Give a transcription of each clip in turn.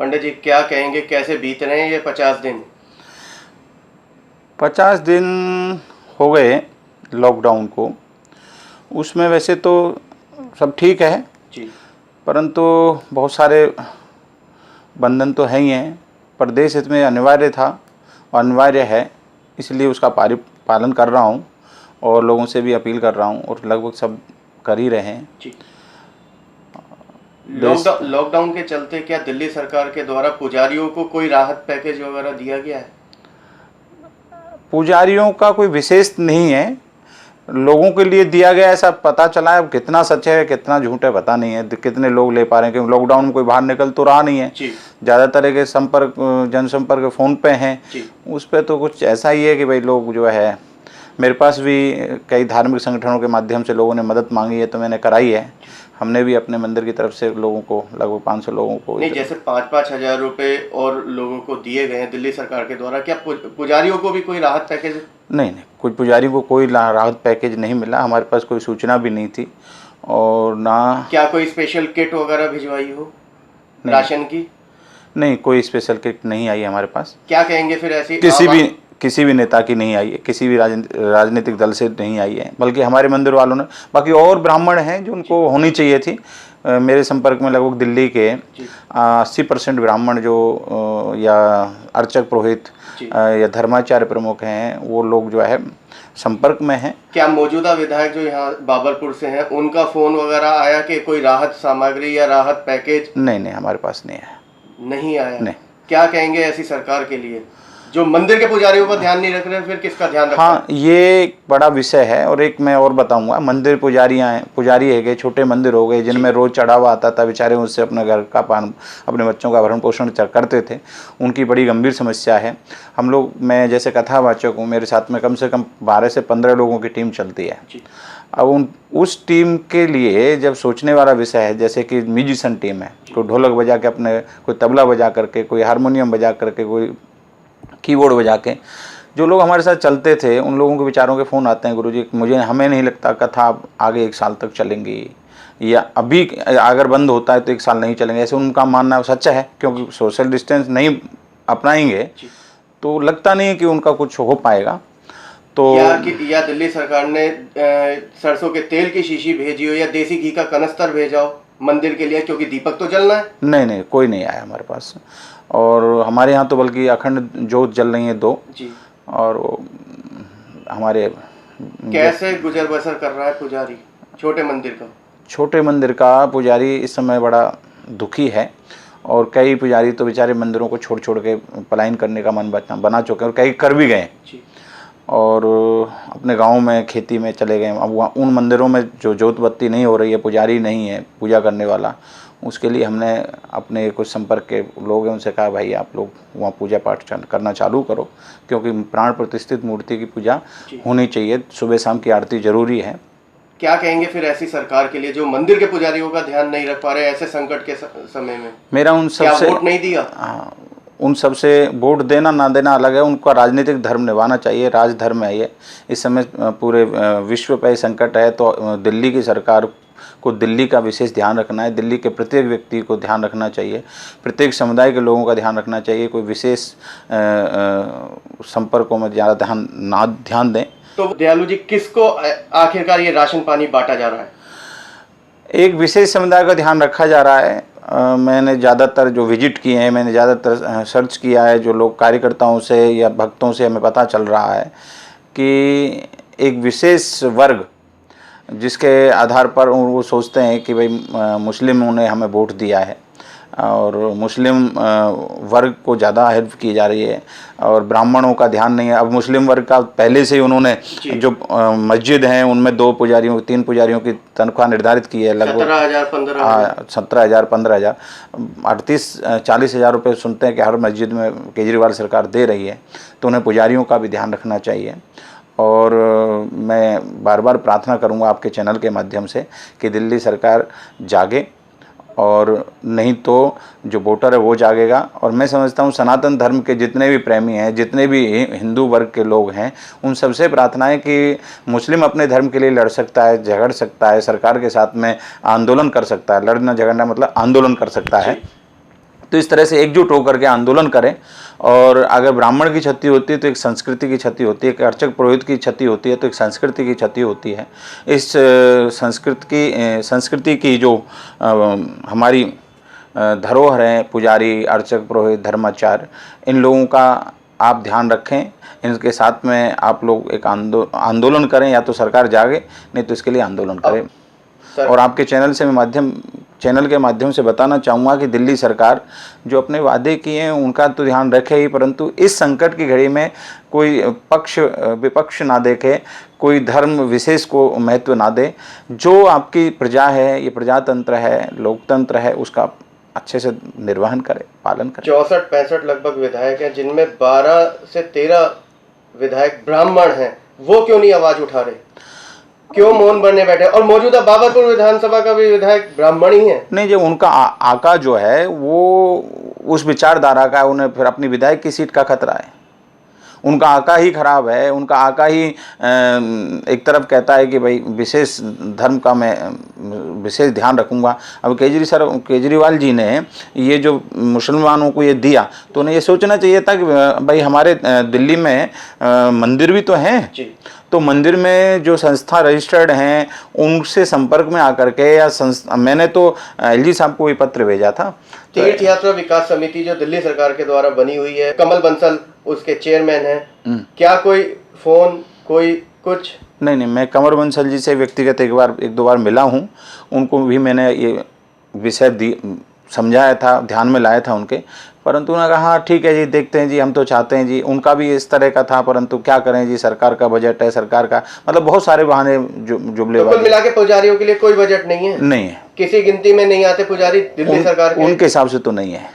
पंडित जी क्या कहेंगे, कैसे बीत रहे हैं ये 50 दिन? 50 दिन हो गए लॉकडाउन को। उसमें वैसे तो सब ठीक है, जी। परंतु बहुत सारे बंधन तो है ही हैं। पर देश हित में अनिवार्य था और अनिवार्य है, इसलिए उसका पालन कर रहा हूँ और लोगों से भी अपील कर रहा हूँ और लगभग सब कर ही रहे हैं। जी। लॉकडाउन के चलते क्या दिल्ली सरकार के द्वारा पुजारियों को कोई राहत पैकेज वगैरह दिया गया है? पुजारियों का कोई विशेष नहीं है, लोगों के लिए दिया गया ऐसा पता चला है। अब कितना सच है कितना झूठ है पता नहीं है, कितने लोग ले पा रहे हैं, क्योंकि लॉकडाउन में कोई बाहर निकल तो रहा नहीं है। ज़्यादातर के जनसंपर्क फ़ोन पे हैं, उस पर तो कुछ ऐसा ही है कि भाई लोग जो है, मेरे पास भी कई धार्मिक संगठनों के माध्यम से लोगों ने मदद मांगी है तो मैंने कराई है। हमने भी अपने मंदिर की तरफ से लोगों को लगभग 500 लोगों को नहीं, जैसे 5-5 हज़ार रुपये और लोगों को दिए गए हैं दिल्ली सरकार के द्वारा, क्या पुजारियों को भी कोई राहत पैकेज? नहीं, कुछ पुजारी को कोई राहत पैकेज नहीं मिला, हमारे पास कोई सूचना भी नहीं थी। और ना क्या कोई स्पेशल किट वगैरह भिजवाई हो राशन की? नहीं, कोई स्पेशल किट नहीं आई हमारे पास। क्या कहेंगे फिर ऐसी किसी भी नेता की नहीं आई है, किसी भी राजनीतिक दल से नहीं आई है, बल्कि हमारे मंदिर वालों ने, बाकी और ब्राह्मण हैं जो उनको होनी चाहिए थी। मेरे संपर्क में लगभग दिल्ली के 80% ब्राह्मण जो या अर्चक पुरोहित या धर्माचार्य प्रमुख हैं, वो लोग जो है संपर्क में हैं। क्या मौजूदा विधायक जो यहाँ बाबरपुर से हैं उनका फ़ोन वगैरह आया कि कोई राहत सामग्री या राहत पैकेज? नहीं, हमारे पास नहीं है। नहीं आया? नहीं। क्या कहेंगे ऐसी सरकार के लिए जो मंदिर के पुजारियों का ध्यान नहीं रख रहे, फिर किसका ध्यान रख? हाँ, ये एक बड़ा विषय है। और एक मैं और बताऊंगा, मंदिर पुजारी है गए, छोटे मंदिर हो गए जिनमें रोज चढ़ावा आता था, बेचारे उससे अपने घर का अपने बच्चों का भरण पोषण करते थे, उनकी बड़ी गंभीर समस्या है। हम लोग, मैं जैसे कथावाचक हूँ, मेरे साथ में कम से कम 12 से 15 लोगों की टीम चलती है। अब उस टीम के लिए जब सोचने वाला विषय है, जैसे कि म्यूजिशियन टीम है, कोई ढोलक बजा के, अपने कोई तबला बजा करके, कोई हारमोनियम बजा करके, कोई कीबोर्ड बजा के, जो लोग हमारे साथ चलते थे उन लोगों के विचारों के फ़ोन आते हैं, गुरुजी हमें नहीं लगता कथा आगे 1 साल तक चलेंगी, या अभी अगर बंद होता है तो 1 साल नहीं चलेंगे। ऐसे उनका मानना सच्चा है, क्योंकि सोशल डिस्टेंस नहीं अपनाएंगे तो लगता नहीं है कि उनका कुछ हो पाएगा। तो या दिल्ली सरकार ने सरसों के तेल की शीशी भेजी हो या देसी घी का कनस्तर भेजा हो मंदिर के लिए, क्योंकि दीपक तो जलना है? नहीं, कोई नहीं आया हमारे पास। और हमारे यहाँ तो बल्कि अखंड जोत जल रही है 2 जी। और हमारे कैसे गुजर बसर कर रहा है पुजारी छोटे मंदिर का पुजारी इस समय बड़ा दुखी है। और कई पुजारी तो बेचारे मंदिरों को छोड़ के पलायन करने का मन बना चुके हैं, और कई कर भी गए और अपने गाँव में खेती में चले गए। अब वहाँ उन मंदिरों में जो जोत बत्ती नहीं हो रही है, पुजारी नहीं है पूजा करने वाला, उसके लिए हमने अपने कुछ संपर्क के लोग हैं उनसे कहा, भाई आप लोग वहाँ पूजा पाठ करना चालू करो, क्योंकि प्राण प्रतिष्ठित मूर्ति की पूजा होनी चाहिए, सुबह शाम की आरती जरूरी है। क्या कहेंगे फिर ऐसी सरकार के लिए जो मंदिर के पुजारियों का ध्यान नहीं रख पा रहे ऐसे संकट के समय में? मेरा उन सबसे वोट नहीं दिया? उन सबसे वोट देना ना देना अलग है, उनका राजनीतिक धर्म निभाना चाहिए, राजधर्म है ये। इस समय पूरे विश्व पर संकट है, तो दिल्ली की सरकार को दिल्ली का विशेष ध्यान रखना है, दिल्ली के प्रत्येक व्यक्ति को ध्यान रखना चाहिए, प्रत्येक समुदाय के लोगों का ध्यान रखना चाहिए। कोई विशेष संपर्कों में ज़्यादा ध्यान दें। तो दयालु जी, किसको आखिरकार ये राशन पानी बांटा जा रहा है? एक विशेष समुदाय का ध्यान रखा जा रहा है। मैंने ज़्यादातर जो विजिट किए हैं, मैंने ज़्यादातर सर्च किया है, जो लोग कार्यकर्ताओं से या भक्तों से हमें पता चल रहा है कि एक विशेष वर्ग जिसके आधार पर वो सोचते हैं कि भाई मुस्लिमों ने हमें वोट दिया है, और मुस्लिम वर्ग को ज़्यादा हेल्प की जा रही है और ब्राह्मणों का ध्यान नहीं है। अब मुस्लिम वर्ग का पहले से ही उन्होंने जो मस्जिद हैं उनमें 2 पुजारियों 3 पुजारियों की तनख्वाह निर्धारित की है, लगभग 17,000 15,000 38-40 हज़ार रुपये सुनते हैं कि हर मस्जिद में केजरीवाल सरकार दे रही है, तो उन्हें पुजारियों का भी ध्यान रखना चाहिए। और मैं बार बार प्रार्थना करूंगा आपके चैनल के माध्यम से कि दिल्ली सरकार जागे, और नहीं तो जो वोटर है वो जागेगा। और मैं समझता हूँ सनातन धर्म के जितने भी प्रेमी हैं, जितने भी हिंदू वर्ग के लोग हैं, उन सबसे प्रार्थना है कि मुस्लिम अपने धर्म के लिए लड़ सकता है, झगड़ सकता है, सरकार के साथ में आंदोलन कर सकता है, लड़ना झगड़ना मतलब आंदोलन कर सकता है। तो इस तरह से एकजुट होकर के आंदोलन करें। और अगर ब्राह्मण की क्षति होती है तो एक संस्कृति की क्षति होती है, एक अर्चक पुरोहित की क्षति होती है तो एक संस्कृति की क्षति होती है। इस संस्कृति की जो हमारी धरोहर है, पुजारी, अर्चक, पुरोहित, धर्माचार्य, इन लोगों का आप ध्यान रखें। इनके साथ में आप लोग एक आंदोलन करें, या तो सरकार जागे, नहीं तो इसके लिए आंदोलन करें। और आपके चैनल के माध्यम से बताना चाहूँगा कि दिल्ली सरकार जो अपने वादे किए हैं उनका तो ध्यान रखे ही, परंतु इस संकट की घड़ी में कोई पक्ष विपक्ष ना देखे, कोई धर्म विशेष को महत्व ना दे। जो आपकी प्रजा है, ये प्रजातंत्र है, लोकतंत्र है, उसका अच्छे से निर्वहन करे, पालन करे। 64-65 लगभग विधायक हैं, जिनमें 12 से 13 विधायक ब्राह्मण हैं। वो क्यों नहीं आवाज उठा रहे, क्यों मौन बने बैठे? और मौजूदा बाबरपुर विधानसभा का भी विधायक ब्राह्मण ही है। नहीं, जो उनका आका जो है वो उस विचारधारा का है, उन्हें फिर अपनी विधायक की सीट का खतरा है। उनका आका ही खराब है, उनका आका ही एक तरफ कहता है कि भाई विशेष धर्म का मैं विशेष ध्यान रखूंगा। अब केजरीवाल जी ने ये जो मुसलमानों को ये दिया, तो उन्हें ये सोचना चाहिए था कि भाई हमारे दिल्ली में मंदिर भी तो हैं, तो मंदिर में जो संस्था रजिस्टर्ड हैं उनसे संपर्क में आकर के, या मैंने तो एलजी साहब को ये पत्र भेजा था। तीर्थ यात्रा विकास समिति जो दिल्ली सरकार के द्वारा बनी हुई है, कमल बंसल उसके चेयरमैन हैं, क्या कोई फोन, कोई कुछ? नहीं, मैं कमल बंसल जी से व्यक्तिगत एक दो बार मिला हूँ। उनको भी मैंने ये विषय समझाया था, ध्यान में लाया था उनके, परंतु उन्होंने कहा हाँ ठीक है जी, देखते हैं जी, हम तो चाहते हैं जी। उनका भी इस तरह का था, परंतु क्या करें जी, सरकार का बजट है, सरकार का मतलब बहुत सारे बहाने जुमले। तो कुल मिला के पुजारियों के लिए कोई बजट नहीं है? नहीं है, किसी गिनती में नहीं आते पुजारी दिल्ली सरकार के? उनके हिसाब से तो नहीं है।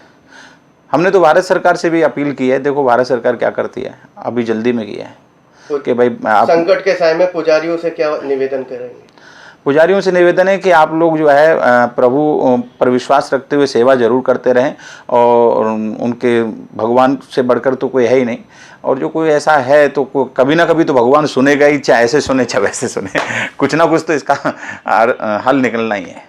हमने तो भारत सरकार से भी अपील की है, देखो भारत सरकार क्या करती है, अभी जल्दी में किया है कि भाई संकट के समय में पुजारियों से क्या निवेदन करेंगे? पुजारियों से निवेदन है कि आप लोग जो है प्रभु पर विश्वास रखते हुए सेवा जरूर करते रहें, और उनके भगवान से बढ़कर तो कोई है ही नहीं। और जो कोई ऐसा है तो कभी ना कभी तो भगवान सुनेगा ही, चाहे ऐसे सुने चाहे वैसे सुने, कुछ ना कुछ तो इसका हल निकलना ही है।